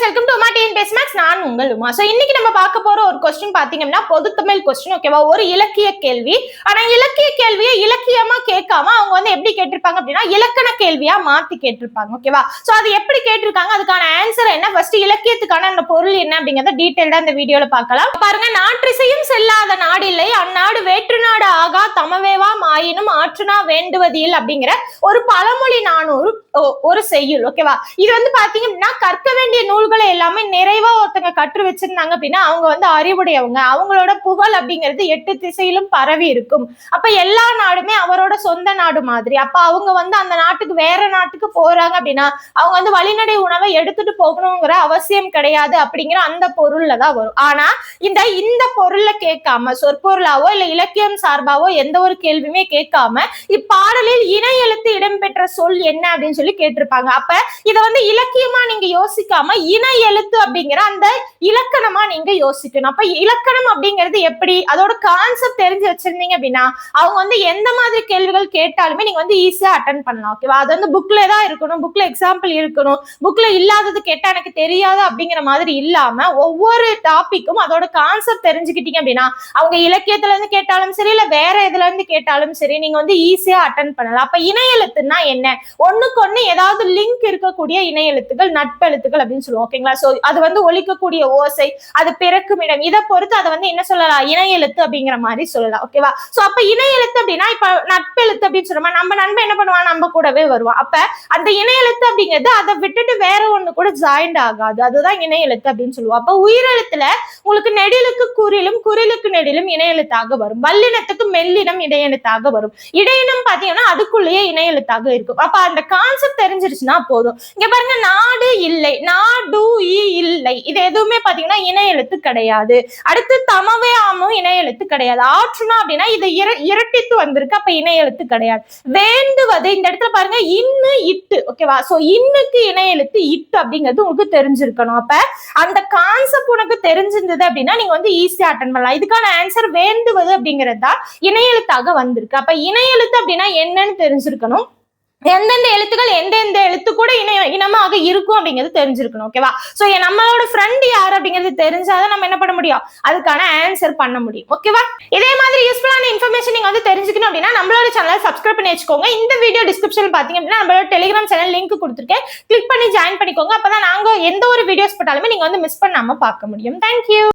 Welcome to Uma TNPSC maths. நான் உங்கள் Uma. So இன்னைக்கு நம்ம பார்க்க போற ஒரு क्वेश्चन பாத்தீங்கன்னா பொதுத்தமிழ் क्वेश्चन. ஓகேவா? ஒரு இலக்கிய கேள்வி. ஆனா இலக்கிய கேள்வியை இலக்கியமா கேட்காம அவங்க வந்து எப்படி கேட்டிருப்பாங்க அப்படின்னா இலக்கண கேள்வியா மாத்தி கேட்டிருப்பாங்க. ஓகேவா? சோ அது எப்படி கேட்டிருக்காங்க, அதுக்கான ஆன்சர் என்ன, ஃபர்ஸ்ட் இலக்கியத்துக்கான அந்த பொருள் என்ன அப்படிங்கறத டீடைல்டா இந்த வீடியோல பார்க்கலாம். பாருங்க, நாற்றிசையும் செல்லாத நாடில்லை, அந்நாடு வேற்று நாடு ஆகா தமவேவாம் ஆயினும் ஆற்றுனா வேண்டுவதில் அப்படிங்கிற ஒரு பழமொழி நானூறு ஒரு செய்யுள். ஓகேவா? இது வந்து பாத்தீங்க அப்படின்னா கற்க வேண்டிய நூல்களை எல்லாமே நிறைவா ஒருத்தங்க கற்று வச்சிருந்தாங்க அப்படின்னா அவங்க வந்து அறிவுடையவங்க. அவங்களோட புகழ் அப்படிங்கிறது 8 திசையிலும் பரவி இருக்கும். அப்ப எல்லா நாடுமே அவரோட சொந்த நாடு மாதிரி. அப்ப அவங்க வந்து அந்த நாட்டுக்கு வேற நாட்டுக்கு போறாங்க அப்படின்னா அவங்க வந்து வழிநடை உணவை எடுத்துட்டு போகணுங்கிற அவசியம் கிடையாது அப்படிங்கிற அந்த பொருள்ல தான் வரும். ஆனா இந்த பொருள்ல கேட்காம சொற்பொருளாவோ இல்ல இலக்கியம் சார்பாவோ எந்த ஒரு கேள்வியுமே கேட்காம இப்பாடலில் இணை எழுத்து இடம்பெற்ற சொல் என்ன அப்படின்னு சொல்லி கேட்டிருப்பாங்க. அப்ப இத வந்து இலக்கியமா நீங்க யோசிக்காம இணை எழுத்து அப்படிங்கிற அந்த இலக்கணமா நீங்க யோசிக்கணும். அப்ப இலக்கணம் அப்படிங்கிறது எப்படி, அதோட கான்செப்ட் தெரிஞ்சு வச்சிருந்தீங்க அப்படின்னா அவங்க வந்து எந்த மாதிரி கேள்விகள் கேட்டாலுமே நீங்க வந்து ஈஸியா அட்டென்ட் பண்ணலாம். ஓகேவா? அது வந்து புக்ல தான் இருக்கணும், புக்ல எக்ஸாம்பிள் இருக்கணும், புக்ல இல்லாதது கேட்டா எனக்கு தெரியாது அப்படிங்கிற மாதிரி இல்லாம ஒவ்வொரு டாபிக்கும் அதோட கான்செப்ட் தெரிஞ்சுக்கிட்டீங்க அப்படின்னா அவங்க இலக்கியத்துல இருந்து கேட்டாலும் சரி இல்ல வேற எதுல இருந்து கேட்டாலும் சரி நீங்க வந்து ஈஸியா அட்டென்ட் பண்ணலாம். அப்ப இணை எழுத்துன்னா என்ன, ஒண்ணுக்கு ஒண்ணு ஏதாவது லிங்க் இருக்கக்கூடிய இணை எழுத்துக்கள் நட்பெழுத்துக்கள் அப்படின்னு சொல்லுவோம். ஓகேங்களா? சோ அது வந்து ஒலிக்கக்கூடிய ஓசை, அது பிறக்கும் இடம், இதை பொறுத்து அதை வந்து என்ன சொல்லலாம், இணை எழுத்து அப்படிங்கிற மாதிரி சொல்லலாம். ஓகேவா? சோ அப்ப இணை எழுத்து அப்படின்னா இப்ப நட்பெழுத்து அப்படின்னு சொல்றோமா, நம்ம நண்பன் என்ன பண்ணுவான், நம்ம கூடவே வருவான். அப்ப அந்த இணை எழுத்து அப்படிங்கிறது அதை விட்டுட்டு வேற ஒண்ணு கூட ஜாயிண்ட் ஆகாது, அதுதான் இணை எழுத்து அப்படின்னு சொல்லுவோம். அப்ப உயிரெழுத்துல உங்களுக்கு நெடிலுக்கு குறிலும் குறிலுக்கு நெடிலும் இணை எழுத்தாக வரும், வல்லினத்துக்கு மெல்லினம் இணை எழுத்தாக வரும், இடையினம் பாத்தீங்கன்னா அதுக்குள்ளேயே இணை எழுத்தாக இருக்கும். அப்ப அந்த கான்செப்ட் தெரிஞ்சிருச்சுன்னா போதும். இங்க பாருங்க, நாடு இல்லை, நாடு இல்லை, இது எதுவுமே பாத்தீங்கன்னா இணை எழுத்து கிடையாது. அடுத்து தமவே ஆமும் இணை எழுத்து கிடையாது. ஆற்றுனா அப்படின்னா இது இரட்டித்து வந்திருக்கு, அப்ப இணை எழுத்து கிடையாது. வேண்டுவது, இந்த இடத்துல பாருங்க இன்னு இட்டு. ஓகேவா? சோ இன்னுக்கு இணை எழுத்து இட்டு அப்படிங்கிறது உங்களுக்கு தெரிஞ்சிருக்கணும். அப்ப அந்த கான்செப்ட் உனக்கு தெரிஞ்சிருந்தது அப்படின்னா நீங்க வந்து ஈஸியா அட்டென்ட் பண்ணலாம். இதுக்கான ஆன்சர் வேண்டுவது அப்படிங்கிறது தான் இணை எழுத்தாக வந்திருக்கு. அப்ப இணை எழுத்து அப்படின்னா என்னன்னு தெரிஞ்சிருக்கணும், எந்தெந்த எழுத்துக்கள் எந்தெந்த எழுத்து கூட இனமாக இருக்கும் அப்படிங்கிறது தெரிஞ்சிருக்கணும். ஓகேவா? சோ நம்மளோட ஃப்ரெண்ட் யாரு அப்படிங்கிறது தெரிஞ்சாதான் நம்ம என்ன பண்ண முடியும், அதுக்கான ஆன்சர் பண்ண முடியும். ஓகேவா? இதே மாதிரி யூஸ்ஃபுல்லான இன்ஃபர்மேஷன் நீங்க வந்து தெரிஞ்சுக்கணும் அப்படின்னா நம்மளோட சேனலை சப்ஸ்கிரைப் பண்ணி வச்சுக்கோங்க. இந்த வீடியோ டிஸ்கிரிப்ஷன் பாத்தீங்க அப்படின்னா நம்மளோட டெலிகிராம் சேனல் லிங்க் கொடுத்துருக்கேன், கிளிக் பண்ணி ஜாயின் பண்ணிக்கோங்க. அப்பதான் நாங்க எந்த ஒரு வீடியோஸ் போட்டாலுமே நீங்க வந்து மிஸ் பண்ணாம பார்க்க முடியும். தேங்க்யூ.